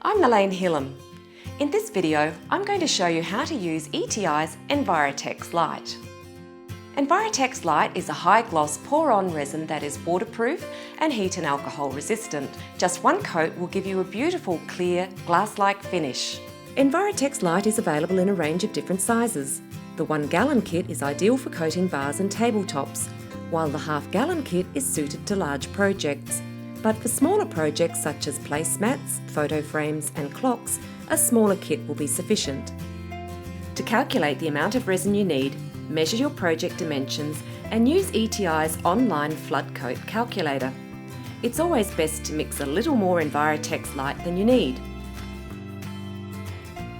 I'm Mylene Hillam. In this video, I'm going to show you how to use ETI's EnviroTex Lite. EnviroTex Lite is a high-gloss pour-on resin that is waterproof and heat and alcohol resistant. Just one coat will give you a beautiful, clear, glass-like finish. EnviroTex Lite is available in a range of different sizes. The 1 gallon kit is ideal for coating bars and tabletops, while the half gallon kit is suited to large projects. But for smaller projects such as placemats, photo frames and clocks, a smaller kit will be sufficient. To calculate the amount of resin you need, measure your project dimensions and use ETI's online flood coat calculator. It's always best to mix a little more EnviroTex Lite than you need.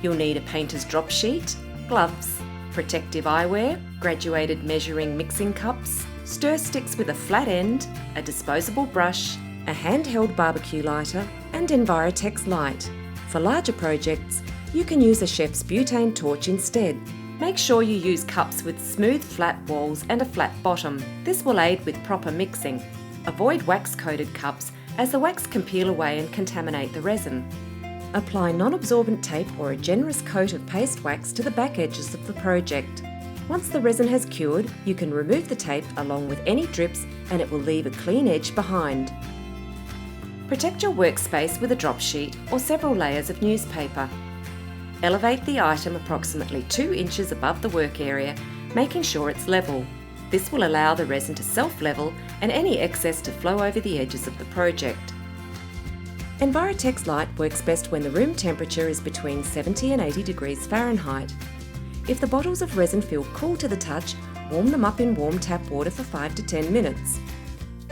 You'll need a painter's drop sheet, gloves, protective eyewear, graduated measuring mixing cups, stir sticks with a flat end, a disposable brush, a handheld barbecue lighter and EnviroTex Lite. For larger projects, you can use a chef's butane torch instead. Make sure you use cups with smooth flat walls and a flat bottom. This will aid with proper mixing. Avoid wax-coated cups as the wax can peel away and contaminate the resin. Apply non-absorbent tape or a generous coat of paste wax to the back edges of the project. Once the resin has cured, you can remove the tape along with any drips and it will leave a clean edge behind. Protect your workspace with a drop sheet or several layers of newspaper. Elevate the item approximately 2 inches above the work area, making sure it's level. This will allow the resin to self-level and any excess to flow over the edges of the project. EnviroTex Lite works best when the room temperature is between 70 and 80 degrees Fahrenheit. If the bottles of resin feel cool to the touch, warm them up in warm tap water for 5 to 10 minutes.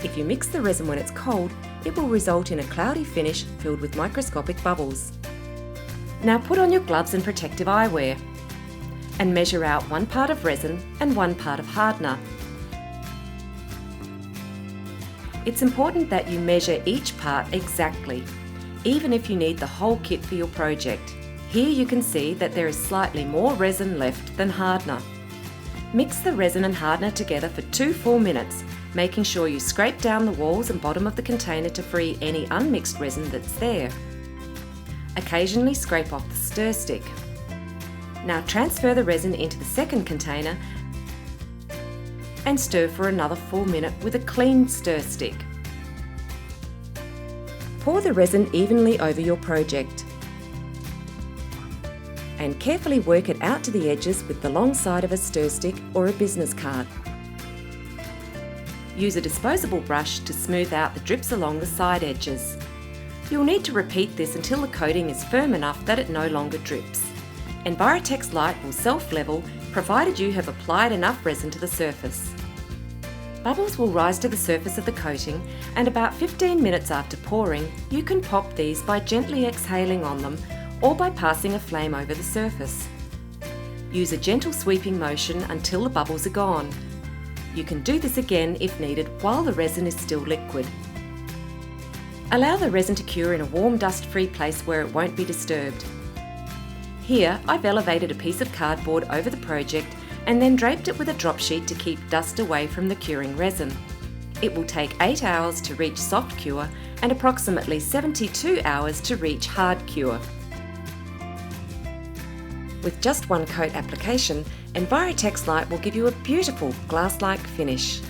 If you mix the resin when it's cold, it will result in a cloudy finish filled with microscopic bubbles. Now put on your gloves and protective eyewear and measure out 1 part of resin and 1 part of hardener. It's important that you measure each part exactly, even if you need the whole kit for your project. Here you can see that there is slightly more resin left than hardener. Mix the resin and hardener together for 2 full minutes, making sure you scrape down the walls and bottom of the container to free any unmixed resin that's there. Occasionally scrape off the stir stick. Now transfer the resin into the second container and stir for another full minute with a clean stir stick. Pour the resin evenly over your project and carefully work it out to the edges with the long side of a stir stick or a business card. Use a disposable brush to smooth out the drips along the side edges. You'll need to repeat this until the coating is firm enough that it no longer drips. EnviroTex Lite will self-level provided you have applied enough resin to the surface. Bubbles will rise to the surface of the coating and about 15 minutes after pouring, you can pop these by gently exhaling on them or by passing a flame over the surface. Use a gentle sweeping motion until the bubbles are gone. You can do this again if needed while the resin is still liquid. Allow the resin to cure in a warm, dust-free place where it won't be disturbed. Here, I've elevated a piece of cardboard over the project and then draped it with a drop sheet to keep dust away from the curing resin. It will take 8 hours to reach soft cure and approximately 72 hours to reach hard cure. With just 1 coat application, EnviroTex Lite will give you a beautiful glass-like finish.